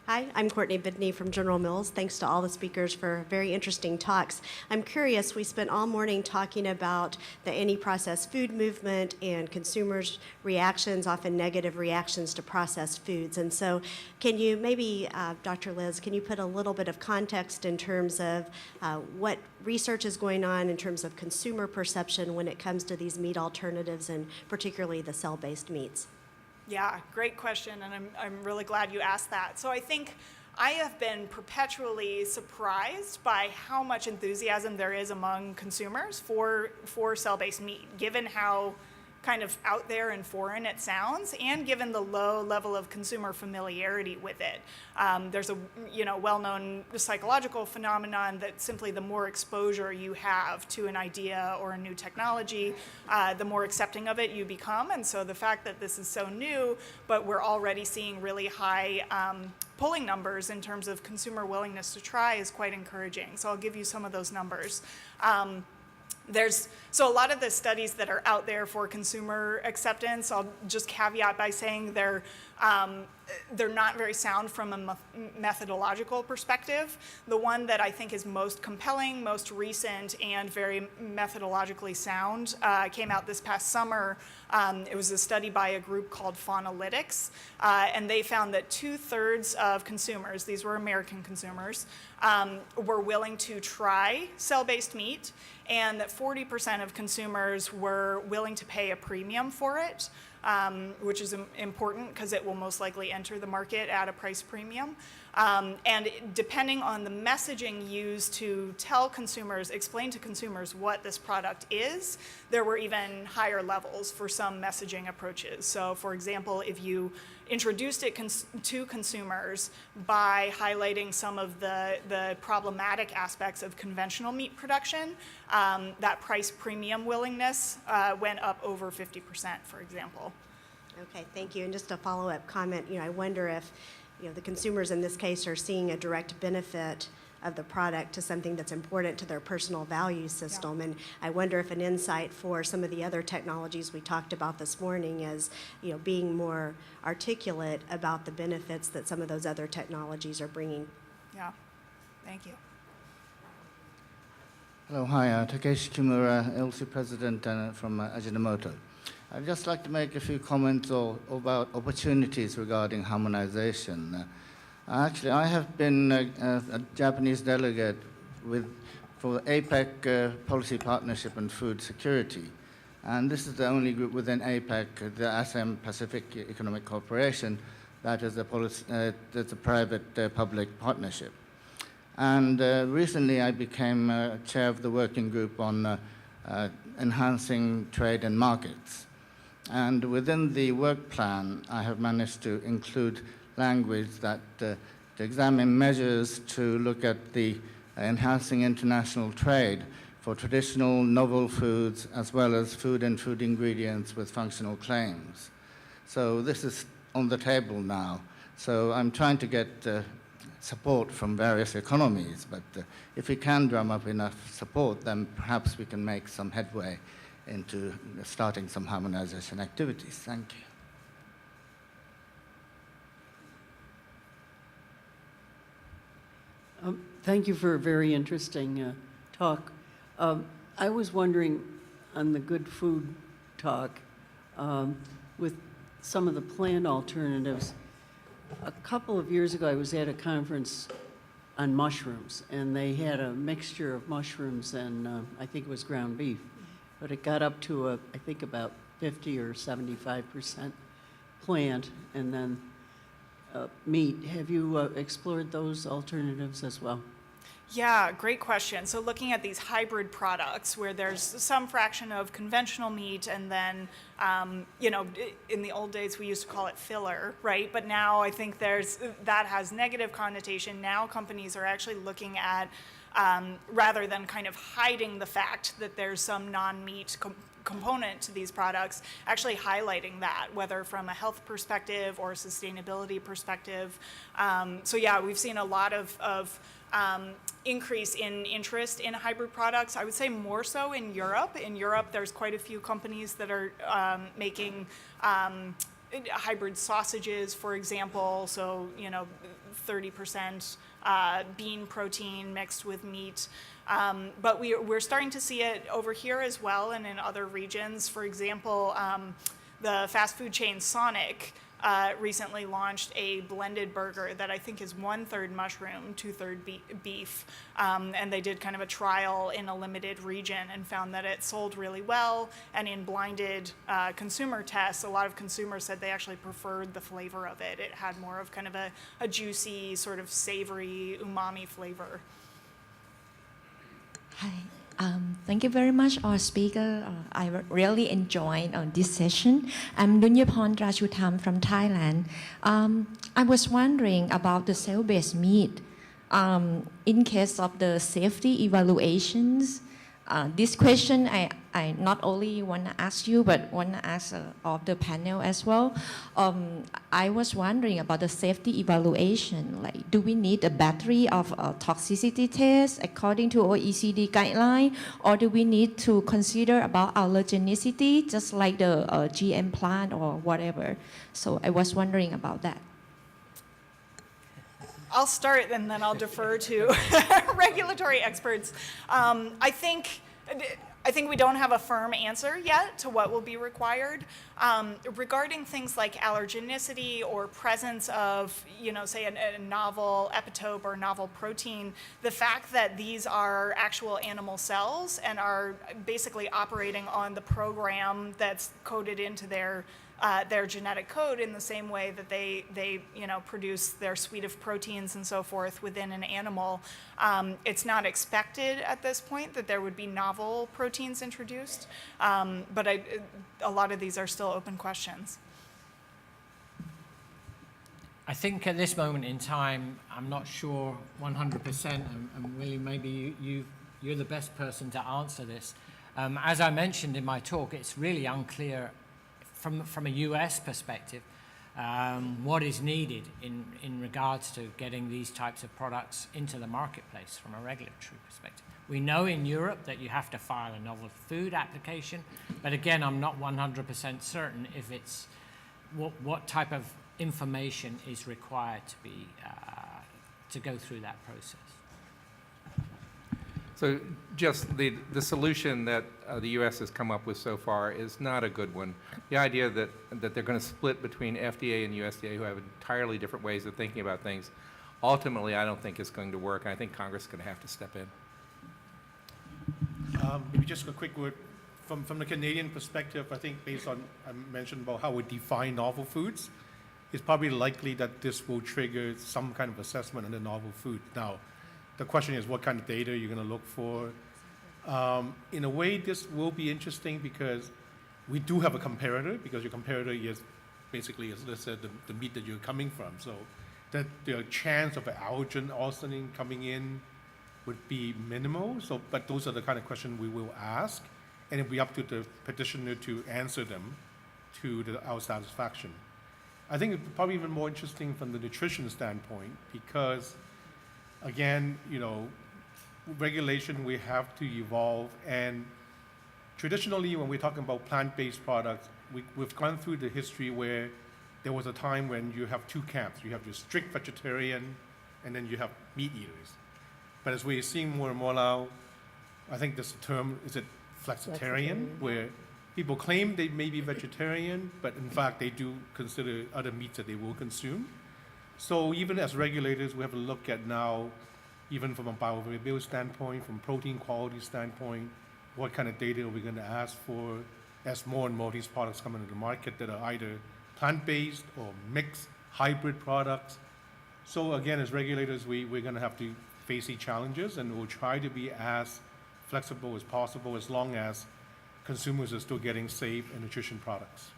Hi, I'm Courtney Bidney from General Mills. Thanks to all the speakers for very interesting talks. I'm curious, we spent all morning talking about the anti-processed food movement and consumers' reactions, often negative reactions to processed foods. And so can you maybe, Dr. Liz, can you put a little bit of context in terms of what research is going on in terms of consumer perception when it comes to these meat alternatives and particularly the cell-based meats? Yeah, great question, and I'm really glad you asked that. So I think I have been perpetually surprised by how much enthusiasm there is among consumers for cell-based meat, given how kind of out there and foreign it sounds, and given the low level of consumer familiarity with it. There's a well-known psychological phenomenon that simply the more exposure you have to an idea or a new technology, the more accepting of it you become. And so the fact that this is so new, but we're already seeing really high polling numbers in terms of consumer willingness to try is quite encouraging. So I'll give you some of those numbers. So a lot of the studies that are out there for consumer acceptance, I'll just caveat by saying they're not very sound from a methodological perspective. The one that I think is most compelling, most recent, and very methodologically sound came out this past summer. It was a study by a group called Faunalytics, and they found that 2/3 of consumers, these were American consumers, were willing to try cell-based meat, and that 40% of consumers were willing to pay a premium for it, which is important because it will most likely enter the market at a price premium. And depending on the messaging used to tell consumers, explain to consumers what this product is, there were even higher levels for some messaging approaches. So for example, if you introduced it to consumers by highlighting some of the problematic aspects of conventional meat production, that price premium willingness went up over 50%, for example. Okay, thank you. And just a follow-up comment, I wonder if the consumers in this case are seeing a direct benefit of the product to something that's important to their personal value system. Yeah. And I wonder if an insight for some of the other technologies we talked about this morning is, being more articulate about the benefits that some of those other technologies are bringing. Yeah, thank you. Hello, hi, Takeshi Kimura, ILSI president from Ajinomoto. I'd just like to make a few comments about opportunities regarding harmonization. Actually, I have been a Japanese delegate for APEC Policy Partnership and Food Security. And this is the only group within APEC, the ASEAN Pacific Economic Cooperation, that is that's a private-public partnership. And recently I became chair of the working group on enhancing trade and markets. And within the work plan, I have managed to include language that to examine measures to look at the enhancing international trade for traditional novel foods as well as food and food ingredients with functional claims. So this is on the table now. So I'm trying to get support from various economies, but if we can drum up enough support, then perhaps we can make some headway into starting some harmonization activities. Thank you. Thank you for a very interesting talk. I was wondering on the good food talk, with some of the plant alternatives, a couple of years ago I was at a conference on mushrooms, and they had a mixture of mushrooms and I think it was ground beef. But it got up to, I think, about 50 or 75% plant, and then meat. Have you explored those alternatives as well? Yeah, great question. So looking at these hybrid products where there's some fraction of conventional meat and then, in the old days we used to call it filler, right? But now I think that has negative connotation. Now companies are actually looking at, rather than kind of hiding the fact that there's some non-meat component to these products, actually highlighting that, whether from a health perspective or a sustainability perspective. So yeah, we've seen a lot of increase in interest in hybrid products. I would say more so in Europe. In Europe, there's quite a few companies that are making hybrid sausages, for example, so 30% bean protein mixed with meat. But we're starting to see it over here as well and in other regions. For example, the fast food chain Sonic recently launched a blended burger that I think is 1/3 mushroom, 2/3 beef. And they did kind of a trial in a limited region and found that it sold really well. And in blinded consumer tests, a lot of consumers said they actually preferred the flavor of it. It had more of kind of a juicy, sort of savory, umami flavor. Hi. Thank you very much, our speaker. I really enjoyed this session. I'm Dunyapon Rachutham from Thailand. I was wondering about the cell-based meat. In case of the safety evaluations, this question I not only want to ask you, but want to ask of the panel as well. I was wondering about the safety evaluation. Like, do we need a battery of toxicity tests according to OECD guideline, or do we need to consider about allergenicity, just like the GM plant or whatever? So I was wondering about that. I'll start and then I'll defer to regulatory experts. I think we don't have a firm answer yet to what will be required. Regarding things like allergenicity or presence of, say a novel epitope or novel protein, the fact that these are actual animal cells and are basically operating on the program that's coded into their genetic code in the same way that they produce their suite of proteins and so forth within an animal. It's not expected at this point that there would be novel proteins introduced, but a lot of these are still open questions. I think at this moment in time, I'm not sure 100%, and Willie, maybe you're the best person to answer this. As I mentioned in my talk, it's really unclear from a US perspective, what is needed in regards to getting these types of products into the marketplace from a regulatory perspective. We know in Europe that you have to file a novel food application, but again, I'm not 100% certain if it's what type of information is required to go through that process. So just the solution that the U.S. has come up with so far is not a good one. The idea that they're going to split between FDA and USDA, who have entirely different ways of thinking about things, ultimately I don't think it's going to work. I think Congress is going to have to step in. Maybe just a quick word. From the Canadian perspective, I think based on, I mentioned about how we define novel foods, it's probably likely that this will trigger some kind of assessment on the novel food. Now, the question is what kind of data you're going to look for. In a way, this will be interesting because we do have a comparator, because your comparator is basically, as I said, the meat that you're coming from. So that the chance of an allergen arsenic coming in would be minimal. So, but those are the kind of questions we will ask, and it'll be up to the petitioner to answer them to our satisfaction. I think it's probably even more interesting from the nutrition standpoint because, again, regulation, we have to evolve. And traditionally, when we're talking about plant-based products, we've gone through the history where there was a time when you have two camps. You have your strict vegetarian, and then you have meat eaters. But as we're seeing more and more now, I think this term, is it flexitarian, where people claim they may be vegetarian, but in fact they do consider other meats that they will consume. So even as regulators, we have to look at now, even from a bioavailability standpoint, from protein quality standpoint, what kind of data are we going to ask for as more and more of these products come into the market that are either plant-based or mixed hybrid products. So again, as regulators, we're going to have to face these challenges, and we'll try to be as flexible as possible as long as consumers are still getting safe and nutrition products.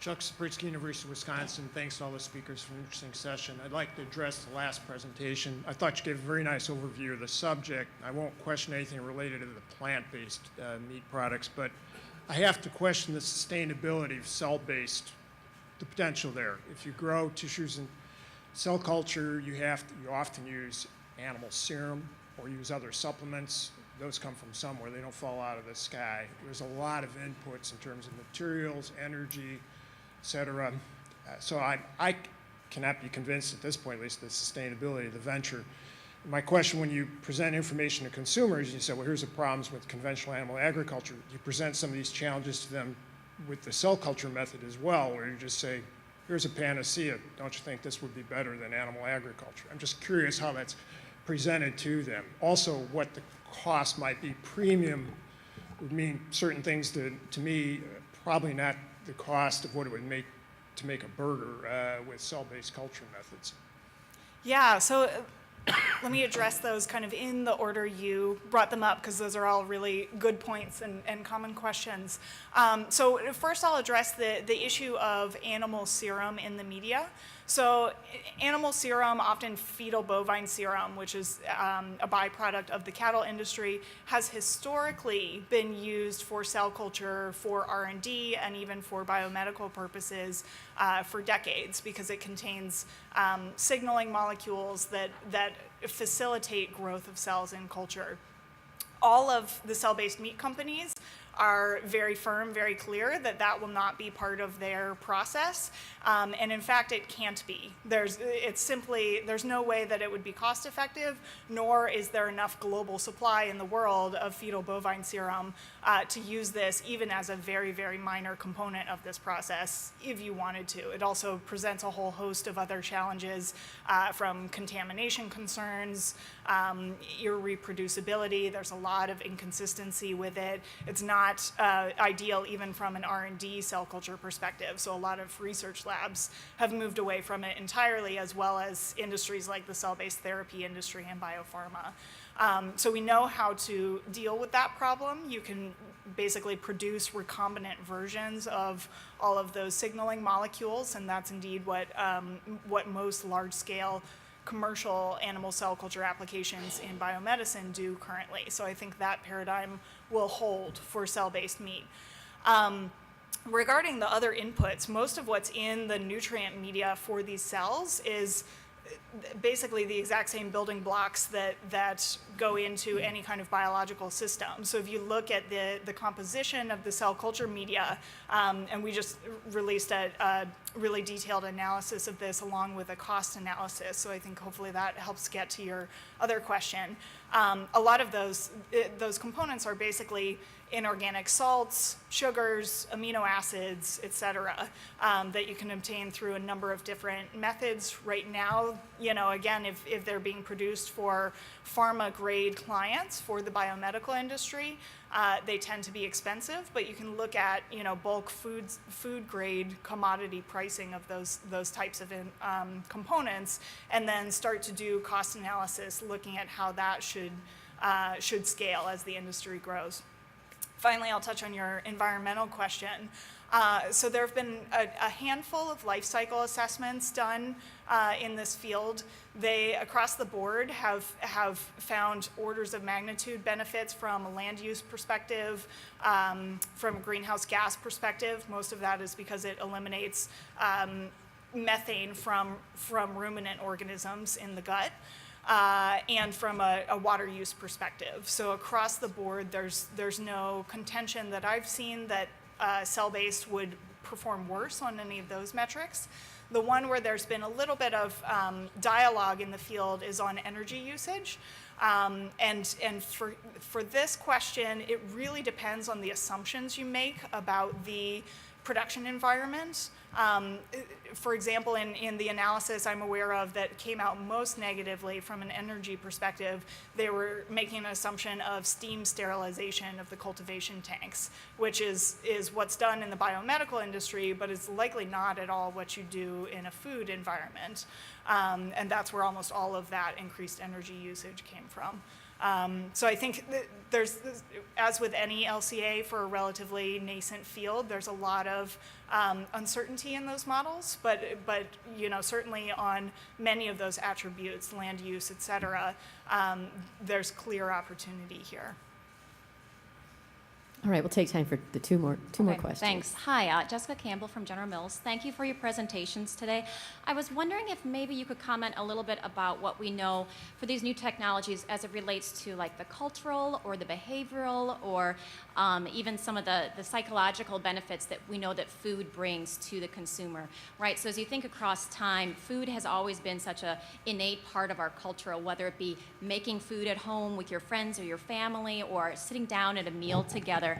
Chuck Sapritsky, University of Wisconsin. Thanks to all the speakers for an interesting session. I'd like to address the last presentation. I thought you gave a very nice overview of the subject. I won't question anything related to the plant-based meat products, but I have to question the sustainability of cell-based, the potential there. If you grow tissues in cell culture, you often use animal serum or use other supplements those come from somewhere. They don't fall out of the sky. There's a lot of inputs in terms of materials, energy, et cetera. So I cannot be convinced at this point, at least, the sustainability of the venture. My question, when you present information to consumers, you say, well, here's the problems with conventional animal agriculture. You present some of these challenges to them with the cell culture method as well, where you just say, here's a panacea. Don't you think this would be better than animal agriculture? I'm just curious how that's presented to them. Also, what the cost might be. Premium would mean certain things to me, probably not the cost of what it would make to make a burger with cell-based culture methods. Yeah, so let me address those kind of in the order you brought them up, because those are all really good points and common questions. So first I'll address the issue of animal serum in the media. So animal serum, often fetal bovine serum, which is a byproduct of the cattle industry, has historically been used for cell culture, for R&D, and even for biomedical purposes for decades, because it contains signaling molecules that facilitate growth of cells in culture. All of the cell-based meat companies are very firm, very clear that that will not be part of their process, and in fact it can't be. There's no way that it would be cost effective, nor is there enough global supply in the world of fetal bovine serum to use this even as a very, very minor component of this process if you wanted to. It also presents a whole host of other challenges from contamination concerns, irreproducibility. There's a lot of inconsistency with it. It's not ideal even from an R&D cell culture perspective. So a lot of research labs have moved away from it entirely, as well as industries like the cell-based therapy industry and biopharma. So we know how to deal with that problem. You can basically produce recombinant versions of all of those signaling molecules, and that's indeed what most large-scale commercial animal cell culture applications in biomedicine do currently. So I think that paradigm will hold for cell-based meat. Regarding the other inputs, most of what's in the nutrient media for these cells is basically the exact same building blocks that go into any kind of biological system. So if you look at the composition of the cell culture media, and we just released a really detailed analysis of this along with a cost analysis, so I think hopefully that helps get to your other question. A lot of those components are basically inorganic salts, sugars, amino acids, et cetera, that you can obtain through a number of different methods. Right now, again, if they're being produced for pharma-grade clients for the biomedical industry, they tend to be expensive, but you can look at bulk food-grade commodity pricing of those types of components, and then start to do cost analysis, looking at how that should scale as the industry grows. Finally, I'll touch on your environmental question. So there have been a handful of life cycle assessments done in this field. They, across the board, have found orders of magnitude benefits from a land use perspective, from a greenhouse gas perspective. Most of that is because it eliminates methane from ruminant organisms in the gut. And from a water use perspective. So across the board, there's no contention that I've seen that cell-based would perform worse on any of those metrics. The one where there's been a little bit of dialogue in the field is on energy usage. And for this question, it really depends on the assumptions you make about the production environment. For example, in the analysis I'm aware of that came out most negatively from an energy perspective, they were making an assumption of steam sterilization of the cultivation tanks, which is what's done in the biomedical industry, but it's likely not at all what you do in a food environment. And that's where almost all of that increased energy usage came from. So I think there's, as with any LCA for a relatively nascent field, there's a lot of uncertainty in those models, but certainly on many of those attributes, land use, et cetera, there's clear opportunity here. All right, we'll take time for the two more Okay, questions. Thanks. Hi, Jessica Campbell from General Mills. Thank you for your presentations today. I was wondering if maybe you could comment a little bit about what we know for these new technologies as it relates to like the cultural or the behavioral or even some of the psychological benefits that we know that food brings to the consumer, right? So as you think across time, food has always been such an innate part of our culture, whether it be making food at home with your friends or your family or sitting down at a meal together.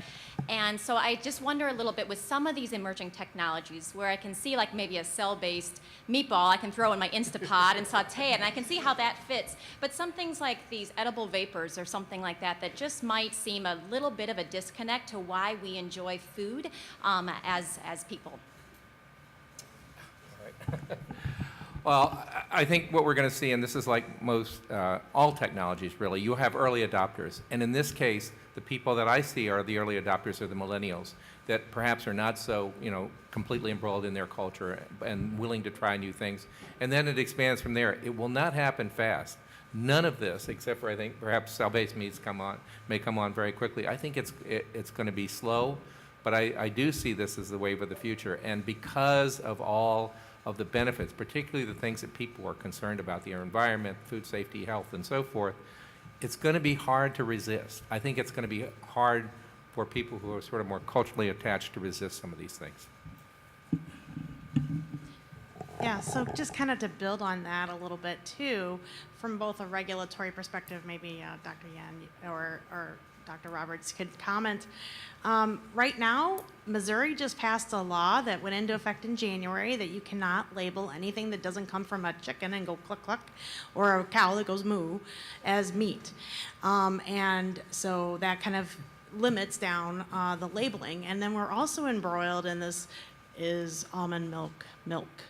And so I just wonder a little bit with some of these emerging technologies where I can see like maybe a cell-based meatball I can throw in my Instapot and saute it, and I can see how that fits. But some things like these edible vapors or something like that that just might seem a little bit of a disconnect to why we enjoy food as people. Well, I think what we're going to see, and this is like most, all technologies really, you'll have early adopters. And in this case, the people that I see are the early adopters are the millennials that perhaps are not so, completely embroiled in their culture and willing to try new things. And then it expands from there. It will not happen fast. None of this, except for I think perhaps cell-based meats may come on very quickly. I think it's going to be slow, but I do see this as the wave of the future. And because of all of the benefits, particularly the things that people are concerned about, the environment, food safety, health, and so forth, it's going to be hard to resist. I think it's going to be hard for people who are sort of more culturally attached to resist some of these things. Yeah, so just kind of to build on that a little bit too, from both a regulatory perspective, maybe Dr. Yan or Dr. Roberts could comment. Right now, Missouri just passed a law that went into effect in January that you cannot label anything that doesn't come from a chicken and go cluck cluck, or a cow that goes moo, as meat. And so that kind of limits down the labeling. And then we're also embroiled in this is almond milk.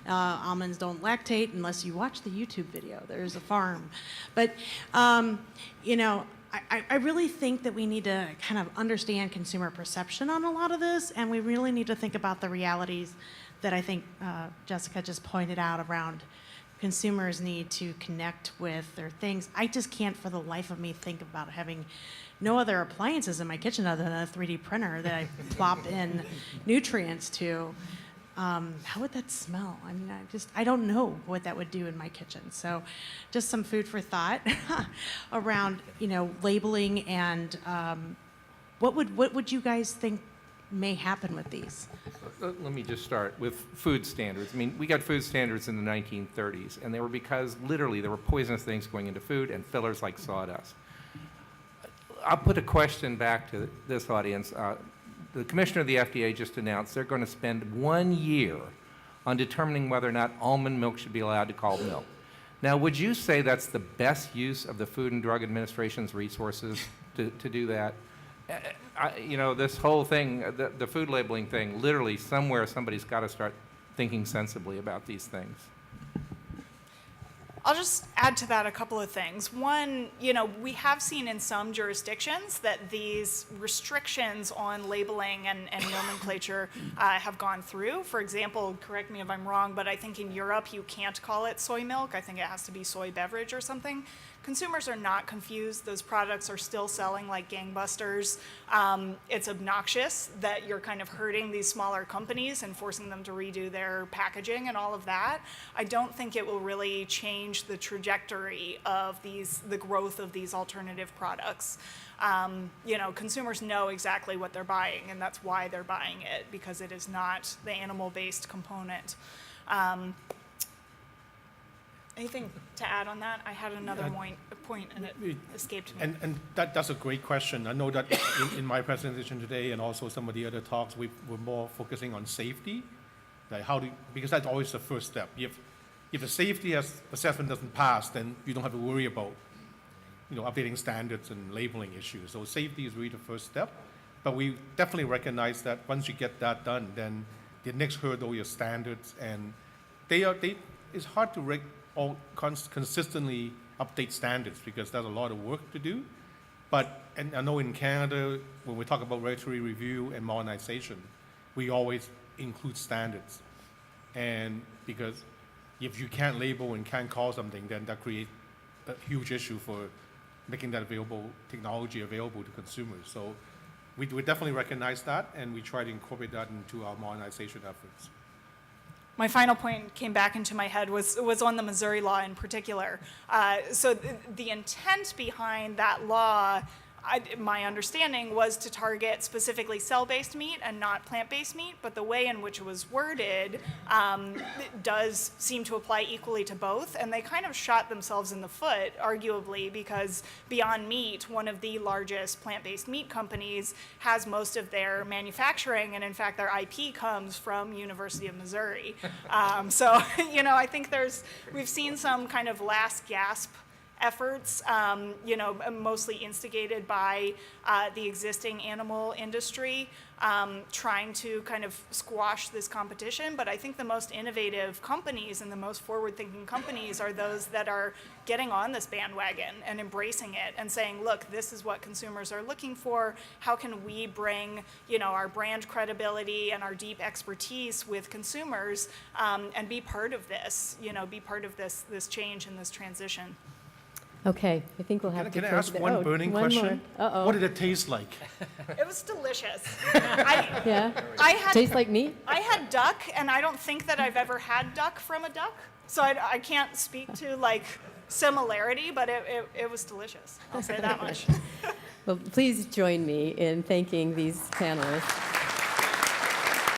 Almonds don't lactate unless you watch the YouTube video. There's a farm. But, I really think that we need to kind of understand consumer perception on a lot of this, and we really need to think about the realities that I think Jessica just pointed out around consumers need to connect with their things. I just can't for the life of me think about having no other appliances in my kitchen other than a 3D printer that I plop in nutrients to. How would that smell? I mean, I don't know what that would do in my kitchen. So just some food for thought around, labeling and what would you guys think may happen with these? Let me just start with food standards. I mean, we got food standards in the 1930s, and they were because literally there were poisonous things going into food and fillers like sawdust. I'll put a question back to this audience. The commissioner of the FDA just announced they're going to spend 1 year on determining whether or not almond milk should be allowed to be called milk. Now, would you say that's the best use of the Food and Drug Administration's resources to do that? This whole thing, the food labeling thing, literally somewhere somebody's got to start thinking sensibly about these things. I'll just add to that a couple of things. One, we have seen in some jurisdictions that these restrictions on labeling and nomenclature have gone through. For example, correct me if I'm wrong, but I think in Europe you can't call it soy milk. I think it has to be soy beverage or something. Consumers are not confused. Those products are still selling like gangbusters. It's obnoxious that you're kind of hurting these smaller companies and forcing them to redo their packaging and all of that. I don't think it will really change the trajectory of the growth of these alternative products. Consumers know exactly what they're buying, and that's why they're buying it, because it is not the animal-based component. Anything to add on that? I had another point and it escaped me. And that's a great question. I know that in my presentation today and also some of the other talks, we're more focusing on safety. Like because that's always the first step. If the safety assessment doesn't pass, then you don't have to worry about updating standards and labeling issues. So safety is really the first step. But we definitely recognize that once you get that done, then the next hurdle is standards, and it's hard to consistently update standards because there's a lot of work to do. And I know in Canada, when we talk about regulatory review and modernization, we always include standards. And because if you can't label and can't call something, then that creates a huge issue for making that technology available to consumers. So we definitely recognize that, and we try to incorporate that into our modernization efforts. My final point came back into my head was on the Missouri law in particular. So the intent behind that law, my understanding, was to target specifically cell-based meat and not plant-based meat, but the way in which it was worded it does seem to apply equally to both, and they kind of shot themselves in the foot, arguably, because Beyond Meat, one of the largest plant-based meat companies, has most of their manufacturing, and in fact their IP comes from University of Missouri. So, you know, I think we've seen some kind of last gasp efforts, you know, mostly instigated by the existing animal industry, trying to kind of squash this competition. But I think the most innovative companies and the most forward-thinking companies are those that are getting on this bandwagon and embracing it and saying, look, this is what consumers are looking for. How can we bring, you know, our brand credibility and our deep expertise with consumers and be part of this, you know, be part of this change and this transition. Okay, I think we'll have to. Can I ask one burning question? More. Uh-oh. What did it taste like? It was delicious. Yeah. I Tastes like meat? I had duck, and I don't think that I've ever had duck from a duck, so I can't speak to like similarity, but it was delicious. I'll say that much. Well, please join me in thanking these panelists.